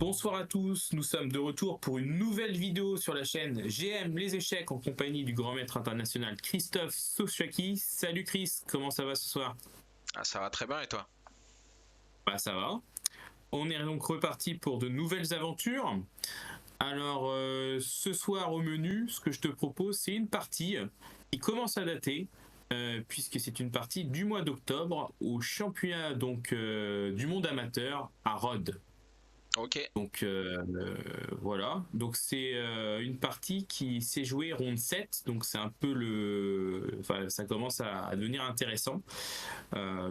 Bonsoir à tous, nous sommes de retour pour une nouvelle vidéo sur la chaîne GM les échecs en compagnie du grand maître international Christophe Sochaki. Salut Chris, comment ça va ce soir? Ça va très bien et toi? Bah ça va. On est donc reparti pour de nouvelles aventures. Alors ce soir au menu, ce que je te propose, c'est une partie qui commence à dater. Puisque c'est une partie du mois d'octobre au championnat du monde amateur à Rhodes. Ok, Donc voilà, donc c'est une partie qui s'est jouée ronde 7, donc c'est un peu enfin ça commence à devenir intéressant,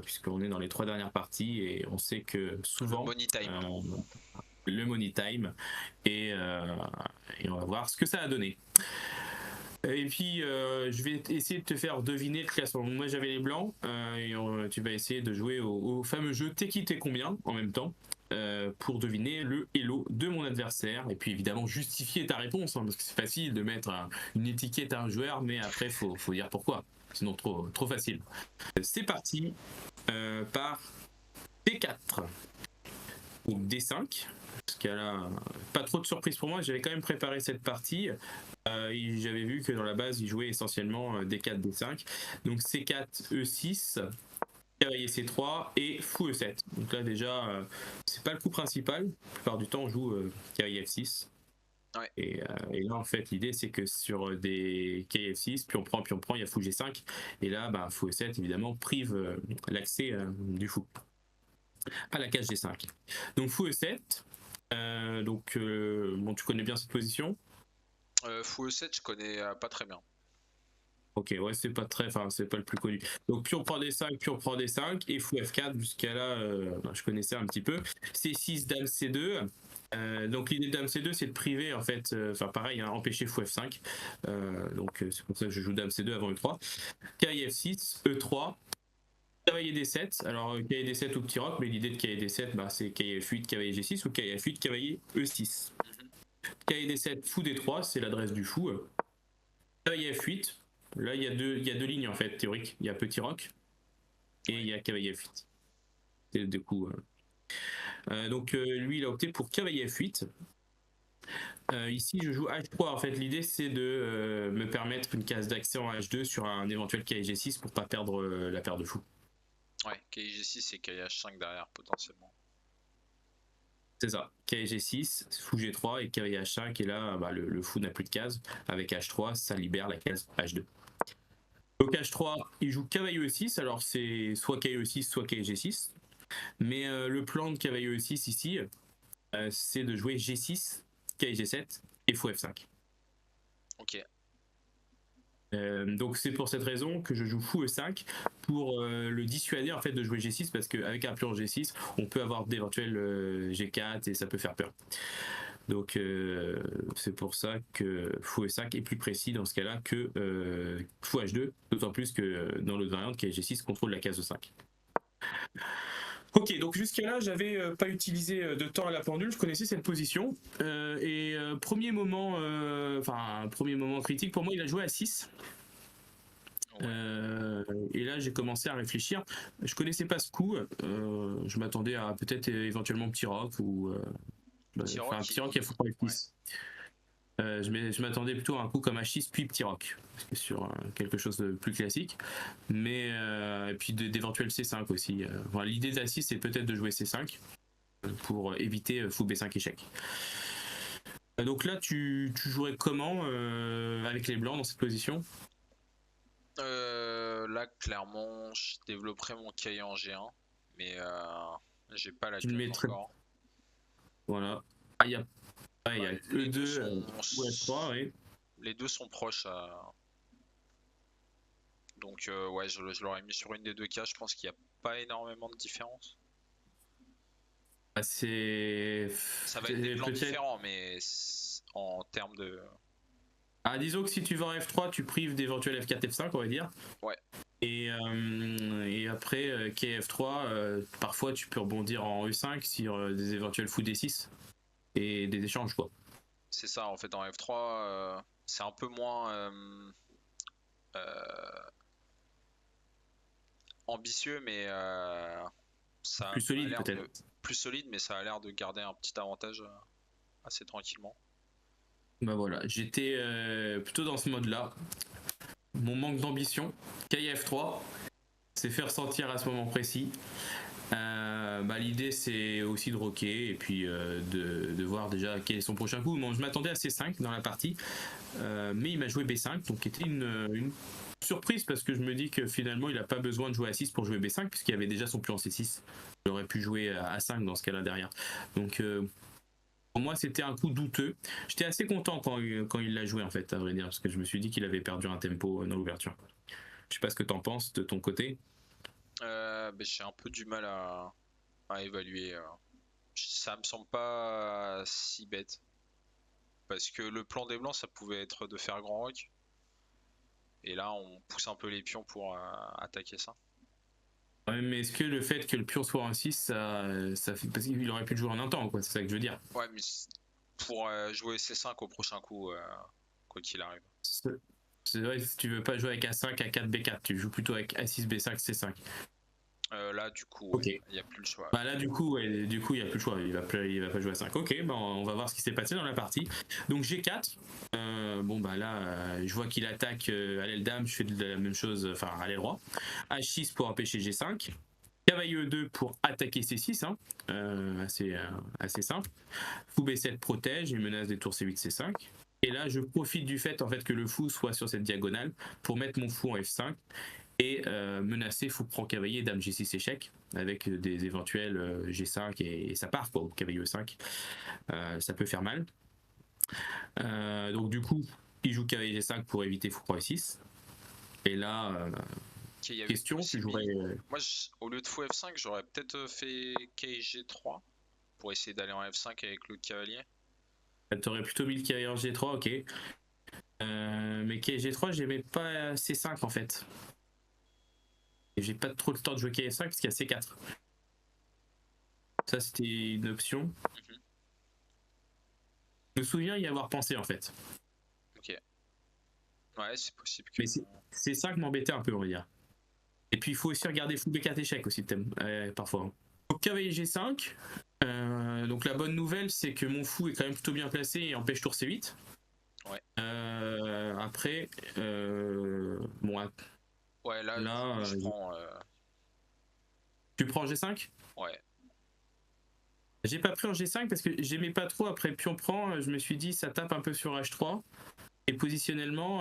puisqu'on est dans les 3 dernières parties et on sait que le souvent money time. le money time et, euh, et on va voir ce que ça a donné. Et puis je vais essayer de te faire deviner le classement. Moi j'avais les blancs tu vas essayer de jouer au fameux jeu T'es qui t'es combien en même temps pour deviner le hello de mon adversaire et puis évidemment justifier ta réponse parce que c'est facile de mettre une étiquette à un joueur mais après faut dire pourquoi sinon trop facile. C'est parti par D4 ou D5 parce qu'il y a là pas trop de surprise pour moi, j'avais quand même préparé cette partie. J'avais vu que dans la base, il jouait essentiellement D4, D5. Donc C4, E6, cavalier C3 et fou E7. Donc là déjà, c'est pas le coup principal. La plupart du temps, on joue cavalier F6. Ouais, Et là, en fait, l'idée, c'est que sur des cavalier F6, puis on prend, il y a fou G5. Et là, bah, fou E7, évidemment, prive l'accès du fou à la case G5. Donc fou E7. Bon, tu connais bien cette position. Fou E7, je connais pas très bien. Ok, ouais, c'est pas très, enfin, c'est pas le plus connu. Donc, puis on prend des 5, puis on prend des 5, et fou F4, jusqu'à là, je connaissais un petit peu. C6, Dame C2. Donc, l'idée de Dame C2, c'est de priver, en fait, enfin, pareil, hein, empêcher fou F5. C'est pour ça que je joue Dame C2 avant E3. Cavalier F6, E3. Cavalier D7, alors cavalier D7 ou petit roc, mais l'idée de cavalier D7, bah, c'est cavalier F8, cavalier G6 ou cavalier F8, cavalier E6. Mhm. Cavalier D7, fou D3, c'est l'adresse du fou. Cavalier F8, là il y a deux lignes en fait théoriques. Il y a petit roc et il Ouais. y a cavalier F8. Et du coup, lui il a opté pour cavalier F8. Ici je joue H3 en fait. L'idée c'est de me permettre une case d'accès en H2 sur un éventuel cavalier G6 pour pas perdre la paire de fou. Ouais, KG6 et KH5 derrière potentiellement. C'est ça. Cavalier G6, fou G3 et cavalier H5 et là bah, le fou n'a plus de case. Avec H3 ça libère la case H2. Donc H3 il joue cavalier E6 alors c'est soit cavalier E6 soit cavalier G6. Mais le plan de cavalier E6 ici, c'est de jouer G6, cavalier G7 et fou F5. Ok, Donc c'est pour cette raison que je joue fou E5 pour le dissuader en fait de jouer G6 parce qu'avec un pion G6 on peut avoir d'éventuels G4 et ça peut faire peur. Donc c'est pour ça que fou E5 est plus précis dans ce cas-là que fou H2, d'autant plus que dans l'autre variante cavalier G6 contrôle la case E5. Ok, donc jusqu'à là, j'avais pas utilisé de temps à la pendule, je connaissais cette position. Premier moment critique, pour moi, il a joué à 6. ouais. Et là, j'ai commencé à réfléchir. Je connaissais pas ce coup. Je m'attendais à peut-être éventuellement petit rock ou. Petit Enfin, rock, petit rock, il faut pas ouais. F6. Je m'attendais plutôt à un coup comme H6 puis petit rock, parce que sur quelque chose de plus classique. Mais et puis d'éventuels C5 aussi. Voilà, l'idée d'A6 c'est peut-être de jouer C5 pour éviter fou B5 échec. Donc là, tu jouerais comment avec les blancs dans cette position? Là, clairement, je développerai mon cahier en G1, mais j'ai pas la Tu le gun mettrais. encore. Voilà. Ah, il y Bah, a les deux E2 sont, ou F3, oui. les deux sont proches, donc ouais, je l'aurais mis sur une des deux cases. Je pense qu'il n'y a pas énormément de différence. Ah, c'est Ça va être des plans peut-être. différents, mais en termes de... Ah, disons que si tu vas en F3, tu prives d'éventuels F4, F5, on va dire. Ouais, Et après, KF3, parfois tu peux rebondir en E5 sur des éventuels fous D6 et des échanges, quoi. c'est ça, en fait, en F3, c'est un peu moins euh, ambitieux, mais ça Plus a solide, l'air peut-être. de... plus solide, mais ça a l'air de garder un petit avantage assez tranquillement. Bah voilà, j'étais plutôt dans ce mode-là. Mon manque d'ambition, KF3, s'est fait ressentir à ce moment précis. L'idée c'est aussi de rocker et puis de voir déjà quel est son prochain coup. Bon, je m'attendais à C5 dans la partie, mais il m'a joué B5, donc c'était une surprise parce que je me dis que finalement il n'a pas besoin de jouer A6 pour jouer B5 puisqu'il y avait déjà son pion C6. Il aurait pu jouer à A5 dans ce cas-là derrière. Donc pour moi c'était un coup douteux. J'étais assez content quand il l'a joué en fait, à vrai dire, parce que je me suis dit qu'il avait perdu un tempo dans l'ouverture. Je sais pas ce que t'en penses de ton côté. J'ai un peu du mal à évaluer. Ça me semble pas si bête. Parce que le plan des blancs, ça pouvait être de faire grand rock. Et là, on pousse un peu les pions pour attaquer ça. Ouais, mais est-ce que le fait que le pion soit en 6, ça fait. Parce qu'il aurait pu le jouer en un temps, quoi, c'est ça que je veux dire. Ouais, mais pour jouer C5 au prochain coup, quoi qu'il arrive. C'est vrai, si tu veux pas jouer avec A5, A4, B4, tu joues plutôt avec A6, B5, C5. Là, du coup, Ok. il n'y a plus le choix. Bah là, du coup, il n'y a plus le choix. Il va pas jouer à 5. Ok, on va voir ce qui s'est passé dans la partie. Donc G4. Je vois qu'il attaque à l'aile dame. Je fais de la même chose, enfin à l'aile roi. H6 pour empêcher G5. Cavalier E2 pour attaquer C6. Assez simple. Fou B7 protège et menace des tours C8, C5. Et là, je profite du fait en fait que le fou soit sur cette diagonale pour mettre mon fou en F5 et menacer fou prend cavalier, dame G6 échec avec des éventuels G5 et ça part quoi, au cavalier E5. Ça peut faire mal. Donc du coup, il joue cavalier G5 pour éviter fou prend E6. Et là, question, tu jouerais. Moi, au lieu de fou F5, j'aurais peut-être fait G3 pour essayer d'aller en F5 avec le cavalier. T'aurais plutôt mis le cavalier en G3, ok. Mais G3, j'aimais pas C5 en fait. Et j'ai pas trop le temps de jouer K5 parce qu'il y a C4. Ça, c'était une option. Je me souviens y avoir pensé en fait. Ok. Ouais, c'est possible que. Mais C5 m'embêtait un peu, on va dire. Et puis il faut aussi regarder fou B4 échec aussi, parfois. Donc cavalier G5. Donc la bonne nouvelle, c'est que mon fou est quand même plutôt bien placé et empêche tour C8. Ouais. Après, ouais, là je prends. Tu prends G5 ? Ouais. J'ai pas pris en G5 parce que j'aimais pas trop. Après pion prend, je me suis dit ça tape un peu sur H3. Et positionnellement,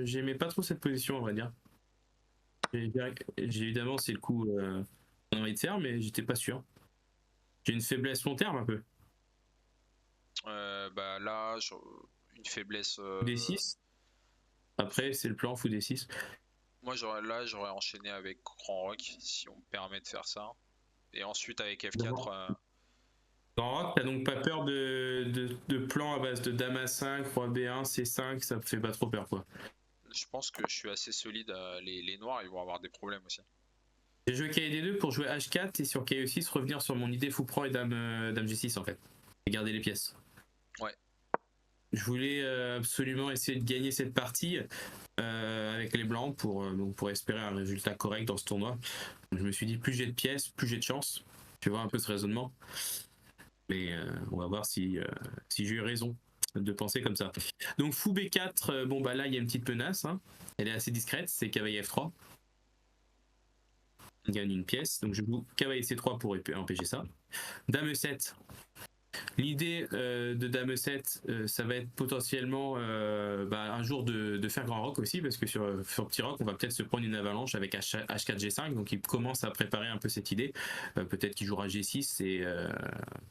j'aimais pas trop cette position, on va dire. Évidemment, c'est le coup qu'on a envie de faire, mais j'étais pas sûr. J'ai une faiblesse long terme un peu. Là, une faiblesse. D6. Après, c'est le plan fou D6. Moi, j'aurais enchaîné avec Grand Rock, si on me permet de faire ça. Et ensuite avec F4. Grand Rock, t'as donc pas peur de plans à base de Dame A5, Roi B1, C5, ça me fait pas trop peur quoi. Je pense que je suis assez solide. Les noirs, ils vont avoir des problèmes aussi. J'ai joué KD2 pour jouer H4 et sur KE6 revenir sur mon idée fou prend et Dame G6 en fait. Et garder les pièces. Ouais. Je voulais absolument essayer de gagner cette partie avec les blancs pour espérer un résultat correct dans ce tournoi. Je me suis dit plus j'ai de pièces, plus j'ai de chance. Tu vois un peu ce raisonnement. Mais on va voir si j'ai eu raison de penser comme ça. Donc fou B4, là il y a une petite menace. Hein. Elle est assez discrète, c'est cavalier F3. Il gagne une pièce. Donc je joue cavalier C3 pour empêcher ça. Dame E7. L'idée de Dame E7, ça va être potentiellement un jour de faire grand rock aussi, parce que sur petit rock, on va peut-être se prendre une avalanche avec H4 G5, donc il commence à préparer un peu cette idée. Peut-être qu'il jouera G6 et,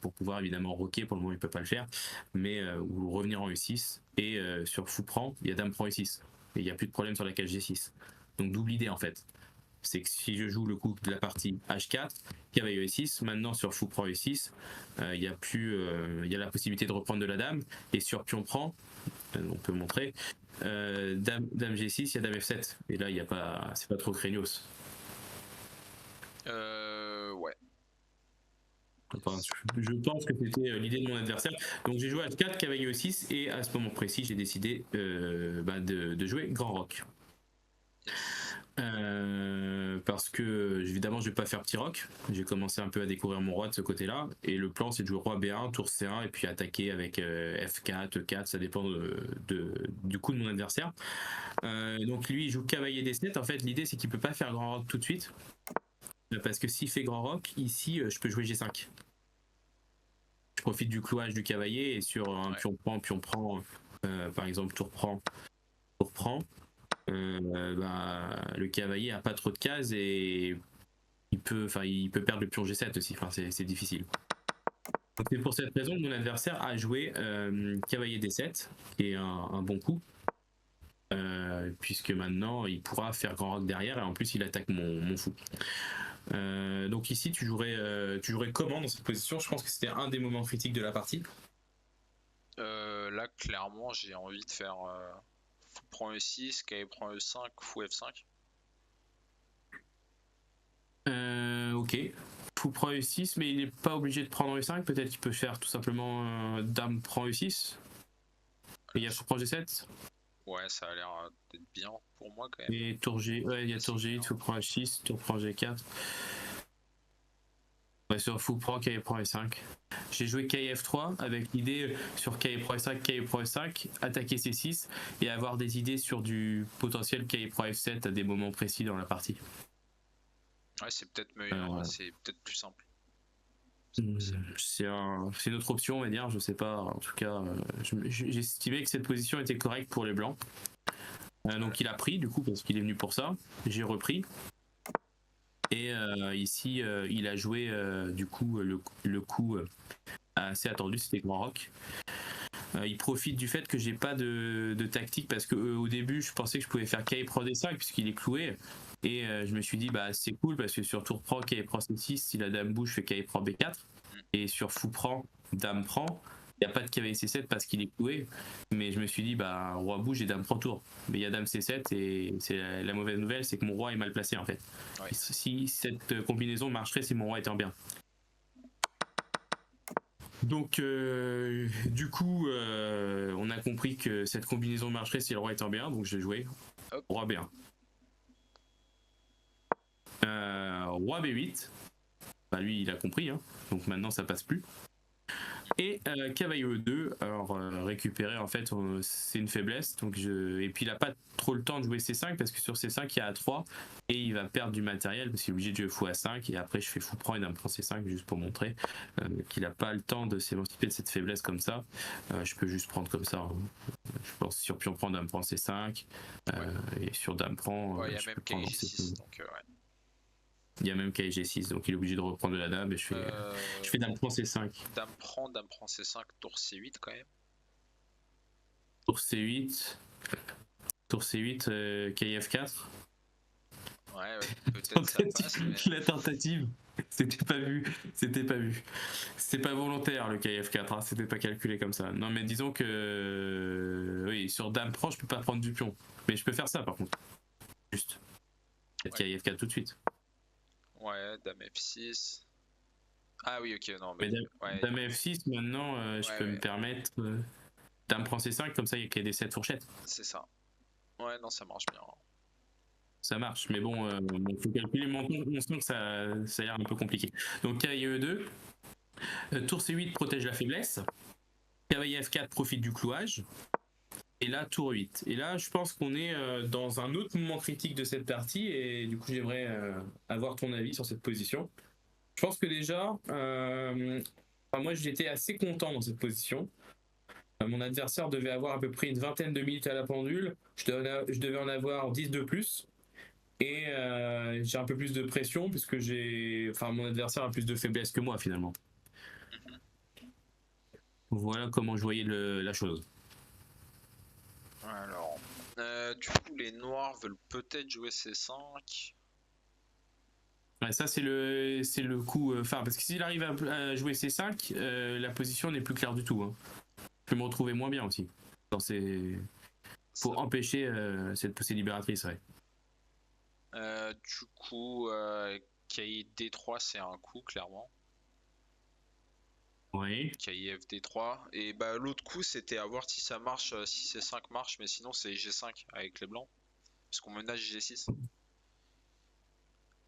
pour pouvoir évidemment rocker, pour le moment il peut pas le faire, mais ou revenir en E6. Et sur fou prend, il y a Dame prend E6, et il n'y a plus de problème sur la cage G6. Donc double idée en fait. C'est que si je joue le coup de la partie H4, cavalier E6, maintenant sur fou prend E6, il y a la possibilité de reprendre de la dame, et sur pion prend, on peut montrer, dame G6, il y a dame F7, et là c'est pas trop craignos. Ouais. Enfin, je pense que c'était l'idée de mon adversaire. Donc j'ai joué H4, cavalier E6, et à ce moment précis, j'ai décidé de jouer grand rock. parce que évidemment je vais pas faire petit roc. J'ai commencé un peu à découvrir mon roi de ce côté-là, et le plan c'est de jouer roi B1, tour C1 et puis attaquer avec F4, E4, ça dépend du coup de mon adversaire. Donc lui il joue cavalier D7. En fait l'idée c'est qu'il peut pas faire grand roc tout de suite, parce que s'il fait grand roc ici je peux jouer G5. Je profite du clouage du cavalier et sur un pion prend, par exemple tour prend, le cavalier a pas trop de cases et il peut perdre le pion G7 aussi. Enfin, c'est difficile. Donc c'est pour cette raison que mon adversaire a joué cavalier D7, qui est un bon coup, puisque maintenant il pourra faire grand roc derrière et en plus il attaque mon fou. Donc ici tu jouerais comment dans cette position? Je pense que c'était un des moments critiques de la partie. Là clairement j'ai envie de faire fou prend E6, cavalier prend E5, fou F5. Ok. Fou prend E6, mais il n'est pas obligé de prendre E5. Peut-être qu'il peut faire tout simplement dame prend E6. Et il y a fou prend G7. Ouais, ça a l'air d'être bien pour moi quand même. Et tour G, ouais, il y a tour G8, fou prend H6, tour prend G4. Ouais, sur fou prend, cavalier prend E5. J'ai joué KF3 avec l'idée sur cavalier prend E5, cavalier prend E5, attaquer C6 et avoir des idées sur du potentiel cavalier prend F7 à des moments précis dans la partie. Ouais, c'est peut-être meilleur, c'est peut-être plus simple. C'est une autre option, on va dire, je sais pas. En tout cas, j'ai estimé que cette position était correcte pour les blancs. Donc il a pris, du coup, parce qu'il est venu pour ça. J'ai repris. Et ici, il a joué, du coup, le coup assez attendu, c'était grand roc. Il profite du fait que j'ai pas de tactique, parce que au début, je pensais que je pouvais faire cavalier prend D5 puisqu'il est cloué. Et je me suis dit, bah c'est cool parce que sur tour prend, cavalier prend C6, si la dame bouge, je fais cavalier prend B4. Et sur fou prend, dame prend, il n'y a pas de cavalier C7 parce qu'il est cloué. Mais je me suis dit, bah roi bouge et dame prend tour. Mais il y a dame C7 et c'est la mauvaise nouvelle, c'est que mon roi est mal placé en fait. Ouais. Si cette combinaison marcherait si mon roi était en bien. Donc, du coup, on a compris que cette combinaison marcherait si le roi était en bien, donc j'ai joué roi B1. Roi B8, bah, lui il a compris, hein. Donc maintenant ça passe plus. Et cavalier E2, alors récupérer en fait c'est une faiblesse, donc et puis il a pas trop le temps de jouer C5 parce que sur C5 il y a A3 et il va perdre du matériel parce qu'il est obligé de jouer fou A5 et après je fais fou prend et dame prend C5 juste pour montrer qu'il a pas le temps de s'émanciper de cette faiblesse comme ça. Je peux juste prendre comme ça, hein. Je pense sur pion prend dame prend C5 et sur dame prend il y a même cavalier G6 donc ouais. Il y a même cavalier G6, donc il est obligé de reprendre de la dame et je fais dame prend C5. Dame prend C5, tour C8 quand même. Tour C8, cavalier F4. Ouais, peut-être ça passe. Mais... La tentative, c'était pas vu. C'était pas volontaire le cavalier F4, hein, c'était pas calculé comme ça. Non mais disons que oui, sur dame prend, je peux pas prendre du pion. Mais je peux faire ça par contre. Juste. Cavalier F4 tout de suite. Ouais, dame F6. Ah oui, ok, non. Mais dame F6, maintenant, je peux me permettre. Dame prend C5, comme ça, il y a que des 7 fourchettes. C'est ça. Ouais, non, ça marche bien. Ça marche, mais bon, il faut calculer mon sens que ça a l'air un peu compliqué. Donc, cavalier E2. Tour C8 protège la faiblesse. Cavalier F4 profite du clouage. Et là, tour 8. Et là, je pense qu'on est dans un autre moment critique de cette partie. Et du coup, j'aimerais avoir ton avis sur cette position. Je pense que déjà, moi, j'étais assez content dans cette position. Mon adversaire devait avoir à peu près une vingtaine de minutes à la pendule. Je devais en avoir 10 de plus. Et j'ai un peu plus de pression puisque mon adversaire a plus de faiblesse que moi finalement. Voilà comment je voyais la chose. Alors, du coup, les noirs veulent peut-être jouer C5. Ouais, ça c'est le coup phare parce que s'il arrive à jouer C5, la position n'est plus claire du tout, hein. Je peux me retrouver moins bien aussi. Pour empêcher cette poussée libératrice, ouais. Du coup, cavalier D3 c'est un coup clairement. Oui. Cavalier FD3. Et bah l'autre coup c'était à voir si ça marche, si C5 marche, mais sinon c'est G5 avec les blancs. Parce qu'on menage G6.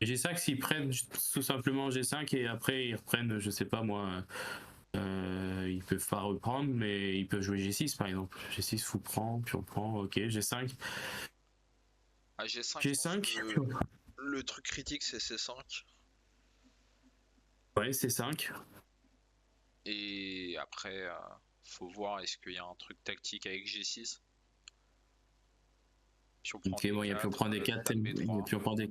G5, s'ils prennent tout simplement G5 et après ils reprennent, je sais pas moi, ils peuvent pas reprendre, mais ils peuvent jouer G6 par exemple. G6, fou prend, puis on prend, ok, G5. À G5, je pense G5, que le truc critique c'est C5. ouais, C5. Et après, faut voir est-ce qu'il y a un truc tactique avec G6. Puis on prend Ok, bon, il y a puis on D4, prend des 4, dame B3. puis on prend des.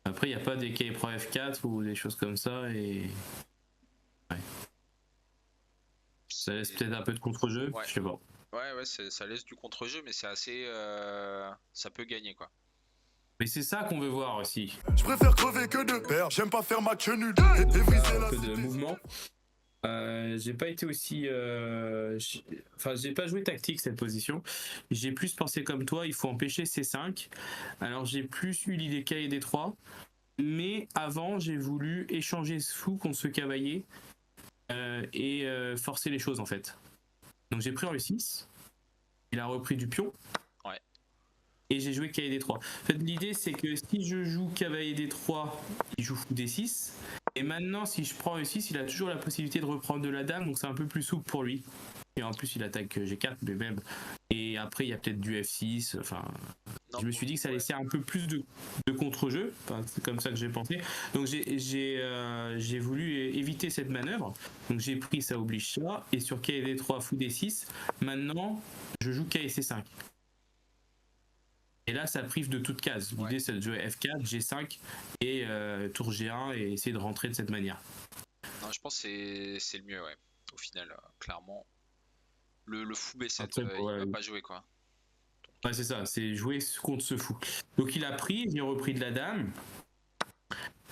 Après, il n'y a pas des K pro F4 ou des choses comme ça, et ouais. Ça laisse peut-être un peu de contre-jeu, Ouais. je sais pas. Ouais, ça laisse du contre-jeu, mais c'est assez. Ça peut gagner quoi. Mais c'est ça qu'on veut voir aussi. Je préfère crever que de perdre, j'aime pas faire match nul. Un peu de mouvement. J'ai pas été aussi. Enfin, j'ai pas joué tactique cette position. J'ai plus pensé comme toi, il faut empêcher C5. Alors, j'ai plus eu l'idée K et D3. Mais avant, j'ai voulu échanger ce fou contre ce cavalier et forcer les choses en fait. Donc, j'ai pris en E6. Il a repris du pion. Ouais. Et j'ai joué cavalier D3. En fait, l'idée, c'est que si je joue cavalier D3, il joue fou D6. Et maintenant, si je prends E6, il a toujours la possibilité de reprendre de la dame, donc c'est un peu plus souple pour lui. Et en plus, il attaque G4, mais même. Et après, il y a peut-être du F6. Enfin, Non, je me suis dit que ça laissait un peu plus de contre-jeu. Enfin, c'est comme ça que j'ai pensé. Donc, j'ai voulu éviter cette manœuvre. Donc, j'ai pris ça oblige ça. Et sur cavalier D3, fou D6, maintenant, je joue cavalier C5. Et là, ça prive de toute case. L'idée, c'est de jouer F4, G5 et tour G1 et essayer de rentrer de cette manière. Non, je pense que c'est le mieux, ouais. Au final, clairement. Le fou B7, Après, il va pas jouer quoi. Ouais, c'est ça, c'est jouer contre ce fou. Donc il a pris, il a repris de la dame.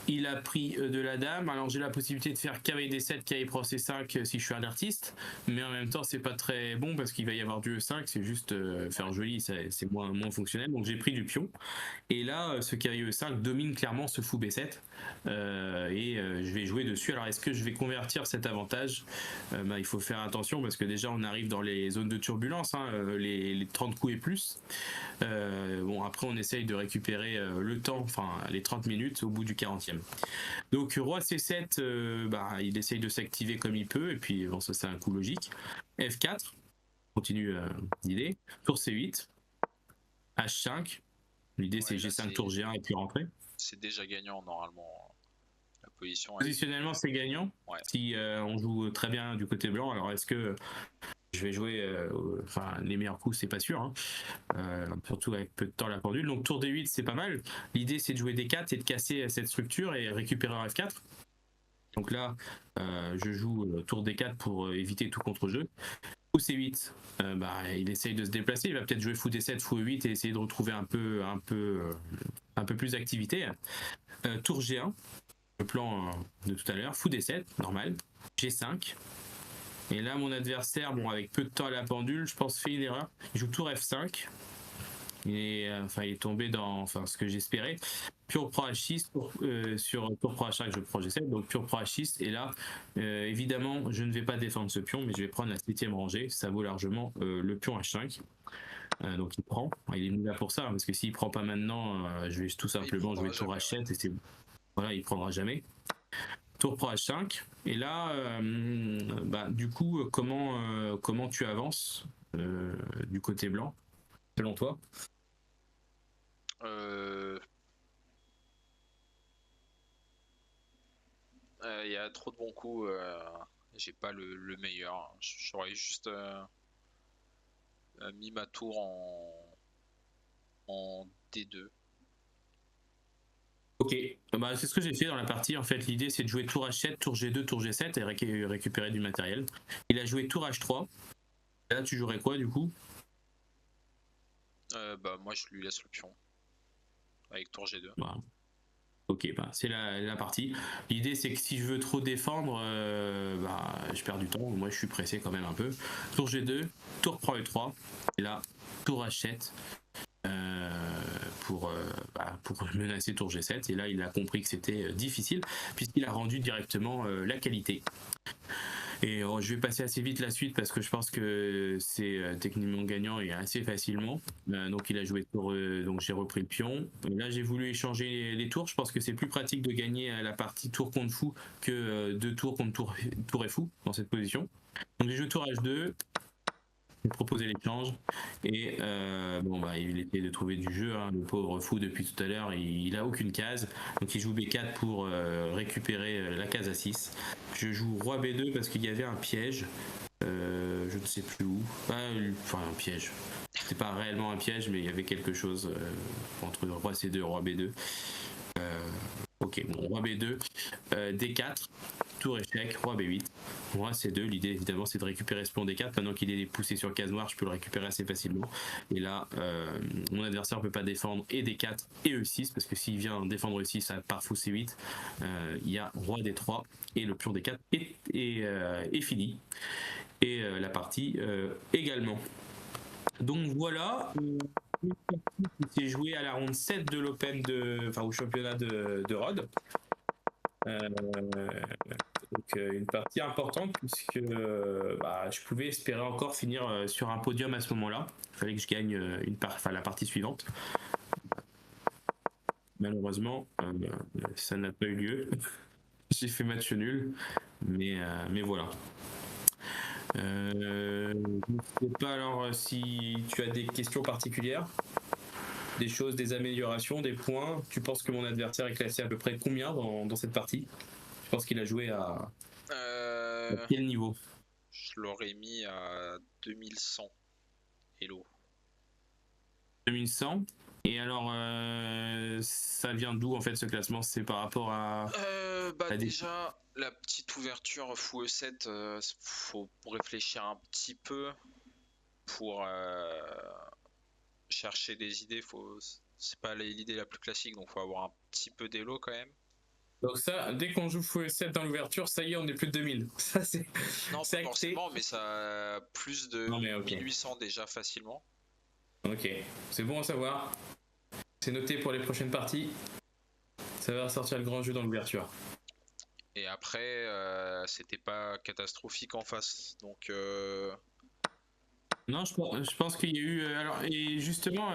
Il a pris de la dame. Alors j'ai la possibilité de faire cavalier D7, cavalier pro C5 si je suis un artiste, mais en même temps c'est pas très bon parce qu'il va y avoir du E5, c'est juste faire joli, c'est moins fonctionnel. Donc j'ai pris du pion. Et là, ce cavalier E5 domine clairement ce fou B7 et je vais jouer dessus. Alors est-ce que je vais convertir cet avantage? Il faut faire attention parce que déjà on arrive dans les zones de turbulence, hein, les 30 coups et plus. Bon, après on essaye de récupérer le temps, enfin les 30 minutes au bout du 40e. Donc roi C7, il essaye de s'activer comme il peut, et puis bon, ça c'est un coup logique. F4, continue d'idée. Tour C8, H5. L'idée c'est G5 tour G1 et puis rentrer. C'est déjà gagnant normalement la position. Positionnellement c'est gagnant. Ouais. Si on joue très bien du côté blanc, alors est-ce que je vais jouer les meilleurs coups, c'est pas sûr, hein. Surtout avec peu de temps la pendule. Donc tour D8 c'est pas mal. L'idée c'est de jouer D4 et de casser cette structure et récupérer un F4. Donc là je joue tour D4 pour éviter tout contre-jeu. Fou C8, il essaye de se déplacer, il va peut-être jouer fou D7, fou E8 et essayer de retrouver un peu plus d'activité. Tour G1, le plan de tout à l'heure, fou D7, normal, G5. Et là, mon adversaire, bon, avec peu de temps à la pendule, je pense fait une erreur. Il joue tour F5. Il est tombé dans ce que j'espérais. Pion prend H6 sur tour prend H5, je prends G7. Donc pion prend H6. Et là, évidemment, je ne vais pas défendre ce pion, mais je vais prendre la 7e rangée. Ça vaut largement le pion H5. Donc il prend. Il est mis là pour ça, parce que s'il prend pas maintenant, je vais tout simplement jouer tour H7 et c'est voilà, il prendra jamais. Tour pro H5. Et là, du coup, comment tu avances du côté blanc, selon toi? Il y a trop de bons coups. J'ai pas le meilleur. J'aurais juste mis ma tour en D2. Ok, c'est ce que j'ai fait dans la partie. En fait, l'idée c'est de jouer tour H7, tour G2, tour G7 et récupérer du matériel. Il a joué tour H3. Et là, tu jouerais quoi du coup? Moi, je lui laisse le pion avec tour G2. Voilà. Ok, c'est la partie. L'idée c'est que si je veux trop défendre, je perds du temps. Moi, je suis pressé quand même un peu. Tour G2, tour pro E3. Et là, tour H7. Pour menacer tour G7 et là il a compris que c'était difficile puisqu'il a rendu directement la qualité. Et je vais passer assez vite la suite parce que je pense que c'est techniquement gagnant et assez facilement. Donc il a joué tour, donc j'ai repris le pion. Là j'ai voulu échanger les tours. Je pense que c'est plus pratique de gagner la partie tour contre fou que 2 tours contre tour et fou dans cette position. Donc j'ai joué tour H2. J'ai proposé l'échange et bon bah il était de trouver du jeu, hein, le pauvre fou depuis tout à l'heure il a aucune case, donc il joue B4 pour récupérer la case A6. Je joue roi B2 parce qu'il y avait un piège, je ne sais plus où, enfin un piège, c'était pas réellement un piège mais il y avait quelque chose entre roi C2 et roi B2. Ok, bon, roi B2, D4, tour échec, roi B8, roi C2. L'idée évidemment c'est de récupérer ce pion D4. Maintenant qu'il est poussé sur case noire, je peux le récupérer assez facilement. Et là, mon adversaire ne peut pas défendre et D4 et E6 parce que s'il vient défendre E6 par fou C8, il y a roi D3 et le pion D4 est fini. Et la partie également. Donc voilà. C'est joué à la ronde 7 de l'Open au championnat de Rhodes. Donc une partie importante puisque je pouvais espérer encore finir sur un podium à ce moment-là. Il fallait que je gagne la partie suivante. Malheureusement, ça n'a pas eu lieu. J'ai fait match nul, mais voilà. Je ne sais pas alors si tu as des questions particulières, des choses, des améliorations, des points. Tu penses que mon adversaire est classé à peu près combien dans cette partie? Je pense qu'il a joué à quel niveau? Je l'aurais mis à 2100 Hello. 2100. Et alors, ça vient d'où en fait ce classement? C'est par rapport à déjà, la petite ouverture fou E7, faut réfléchir un petit peu pour chercher des idées. C'est pas l'idée la plus classique, donc faut avoir un petit peu d'élo quand même. Donc ça, dès qu'on joue fou E7 dans l'ouverture, ça y est, on est plus de 2000. Ça c'est. Non, pas forcément, mais ça a plus de 1800 déjà facilement. Ok, c'est bon à savoir. C'est noté pour les prochaines parties. Ça va ressortir le grand jeu dans l'ouverture. Et après, c'était pas catastrophique en face, donc. Non, je pense qu'il y a eu. Alors, et justement,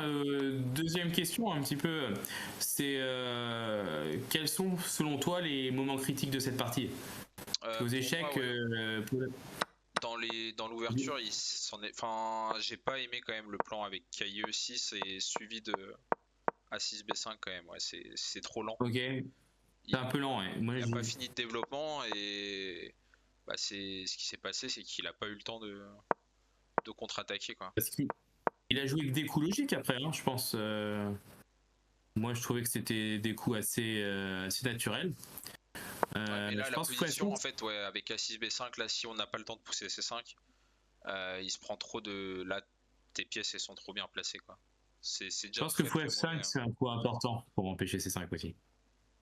deuxième question, un petit peu, c'est quels sont, selon toi, les moments critiques de cette partie? Aux échecs. Dans l'ouverture, j'ai pas aimé quand même le plan avec KIE6 et suivi de A6B5 quand même. Ouais, c'est trop lent. Ok. C'est un peu lent, ouais. Il n'a pas fini de développement et ce qui s'est passé, c'est qu'il a pas eu le temps de contre-attaquer, quoi. Parce qu'il a joué avec des coups logiques après, hein, je pense. Moi, je trouvais que c'était des coups assez naturels. Mais là, la position, en fait, avec A6B5, là, si on n'a pas le temps de pousser C5, il se prend trop de. Là, tes pièces, elles sont trop bien placées, quoi. C'est déjà. Je pense que fou F5, c'est un coup important pour empêcher C5 aussi. Je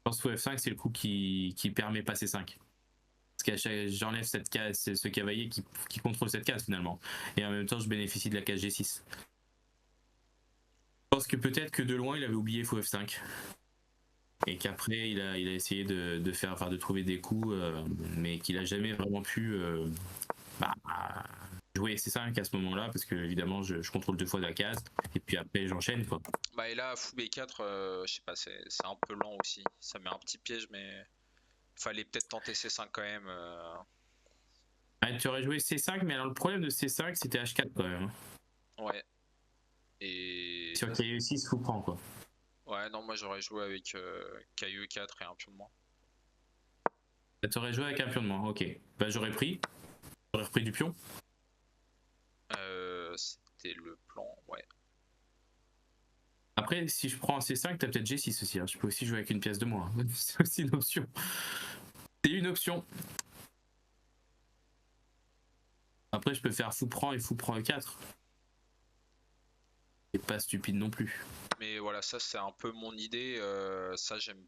pense que fou F5, c'est le coup qui permet pas C5. Parce que j'enlève cette case, ce cavalier qui contrôle cette case finalement. Et en même temps, je bénéficie de la case G6. Je pense que peut-être que de loin, il avait oublié fou F5. Et qu'après, il a essayé de trouver des coups, mais qu'il a jamais vraiment pu jouer C5 à ce moment-là, parce que évidemment, je contrôle 2 fois la case, et puis après, j'enchaîne, quoi. Et là, fou B4, je sais pas, c'est un peu lent aussi. Ça met un petit piège, mais fallait peut-être tenter C5 quand même. Tu aurais joué C5, mais alors le problème de C5, c'était H4 quand même. Ouais. Et. Sur KE6, faut prendre, quoi. Ouais, non, moi j'aurais joué avec KE4 et un pion de moins. T'aurais joué avec un pion de moins, ok. J'aurais repris du pion. C'était le plan, ouais. Après, si je prends un C5, t'as peut-être G6 aussi. Hein. Je peux aussi jouer avec une pièce de moins. C'est aussi une option. C'est une option. Après, je peux faire fou prend et fou prend E4. C'est pas stupide non plus. Mais voilà, ça c'est un peu mon idée. Ça j'aime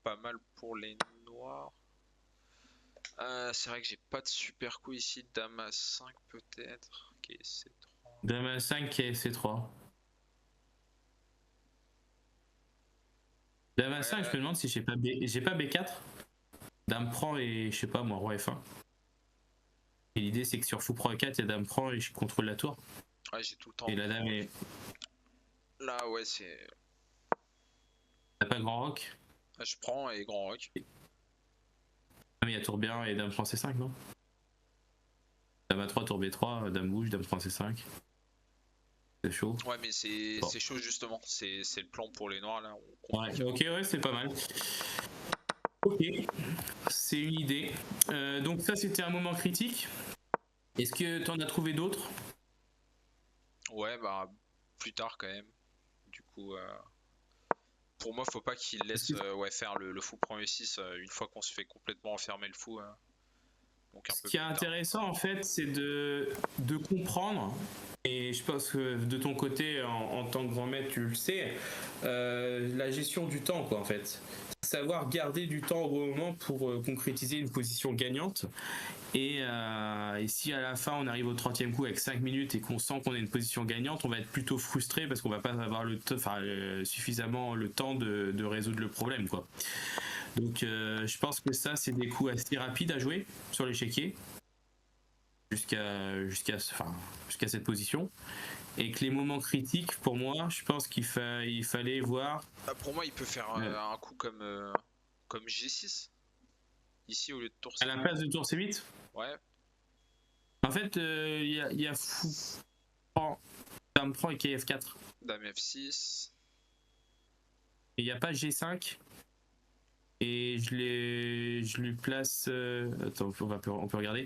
pas mal pour les noirs. C'est vrai que j'ai pas de super coup ici. Dame à 5 peut-être. Ok, C3. Dame à 5 qui est C3. Dame à 5, je me demande si j'ai pas B4. Dame prend et je sais pas moi, roi F1. Et l'idée c'est que sur fou prend 4, il y a dame prend et je contrôle la tour. Ouais, j'ai tout le temps. Et la dame est. Là, ouais, c'est. T'as pas grand rock? Ah, je prends et grand rock. Ah, mais il y a tour B1 et dame prend C5, non? Dame A3, tour B3, dame bouge, dame prend C5. C'est chaud. Ouais, mais c'est Bon. chaud justement. C'est le plan pour les noirs là. Ouais, ok, ouais, c'est pas mal. Ok, c'est une idée. Donc ça, c'était un moment critique. Est-ce que t'en as trouvé d'autres? Ouais, bah plus tard quand même. Du coup, pour moi, faut pas qu'il laisse ouais, faire le fou prend E6 une fois qu'on se fait complètement enfermer le fou. Donc un Ce peu qui est plus tard. intéressant en fait, c'est de comprendre, et je pense que de ton côté, en tant que grand maître, tu le sais, la gestion du temps, quoi, en fait. Savoir garder du temps au bon moment pour concrétiser une position gagnante. Et si à la fin on arrive au 30e coup avec 5 minutes et qu'on sent qu'on est une position gagnante, on va être plutôt frustré parce qu'on va pas avoir suffisamment le temps de résoudre le problème, quoi. Donc je pense que ça c'est des coups assez rapides à jouer sur l'échiquier jusqu'à cette position, et que les moments critiques pour moi je pense qu'il fallait voir Bah, pour moi, il peut faire un coup comme G6 ici au lieu de tour à la C8. place de tour C8. Ouais, En fait il y a fou prend, dame prend et KF4 dame F6. et il n'y a pas G5. Et je lui place. Attends, on peut regarder.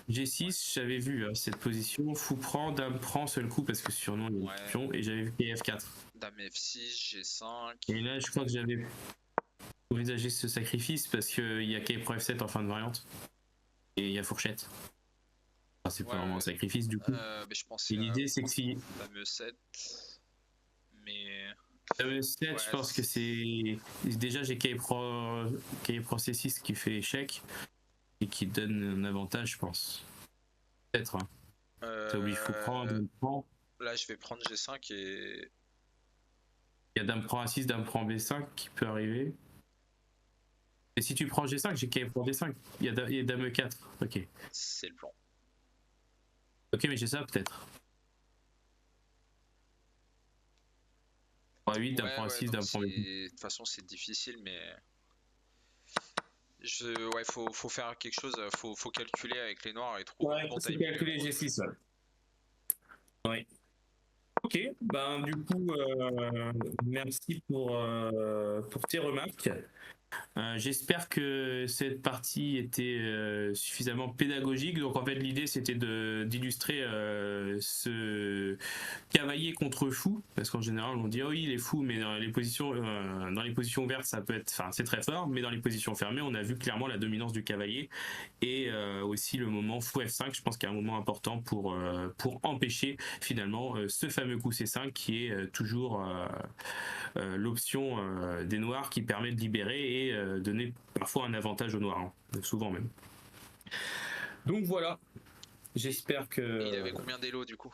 G6, j'avais vu cette position. Fou prend, dame prend, seul coup parce que surnom il y a Ouais. le pion. Et j'avais vu F4. Dame F6, G5. Et là, je crois que j'avais envisagé ce sacrifice parce qu'il y a K pour F7 en fin de variante. Et il y a fourchette. Enfin, c'est pas vraiment un sacrifice du coup. Mais je pensais Et l'idée, c'est que si. dame E7. Mais. Dame 7, Ouais, je pense que c'est. Déjà, j'ai K Pro C6 qui fait échec et qui donne un avantage, je pense. Peut-être. Hein. T'as oublié fou prendre, dame prend. Là, je vais prendre G5 et. Il y a dame prend A6, dame prend B5 qui peut arriver. Et si tu prends G5, j'ai K pour D5. Il y a dame E4. Ok. C'est le plan. Ok, mais j'ai ça peut-être. A8, dame prend A6, dame prend B5. De toute façon, c'est difficile, mais. Ouais, faut faire quelque chose, faut calculer avec les noirs et trouver le bon c'est timing. calculer G6, ouais. Ouais. Ok, ben du coup, merci pour tes remarques. J'espère que cette partie était suffisamment pédagogique. Donc en fait l'idée c'était d'illustrer ce cavalier contre fou, parce qu'en général on dit oh oui il est fou, mais dans les positions ouvertes ça peut être, enfin c'est très fort, mais dans les positions fermées on a vu clairement la dominance du cavalier, et aussi le moment fou F5, je pense qu'il y a un moment important pour empêcher finalement ce fameux coup C5 qui est toujours l'option des noirs qui permet de libérer et donner parfois un avantage aux noirs, hein, souvent même. Donc voilà, j'espère que. Et il avait combien d'élo du coup?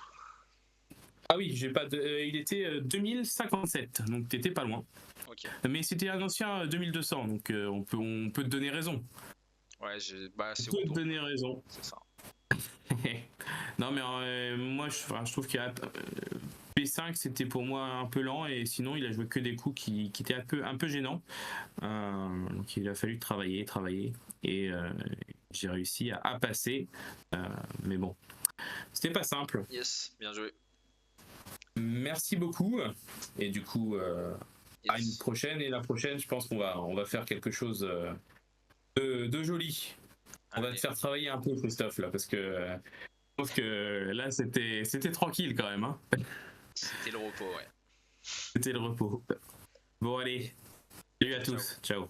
Ah oui, j'ai pas il était 2057, donc t'étais pas loin. Ok. Mais c'était un ancien 2200, donc on peut te donner raison. Ouais, c'est On peut te donner raison. C'est ça. Non mais moi je trouve qu'il y a P5 c'était pour moi un peu lent, et sinon il a joué que des coups qui étaient un peu gênants. Donc il a fallu travailler et j'ai réussi à passer. Mais bon, c'était pas simple. Yes, bien joué. Merci beaucoup, et du coup à une prochaine, et la prochaine je pense qu'on va faire quelque chose de joli. On va te faire travailler un peu, Christophe, là, parce que je trouve que là c'était tranquille quand même, hein. C'était le repos, ouais. C'était le repos. Bon allez, salut à tous, ciao.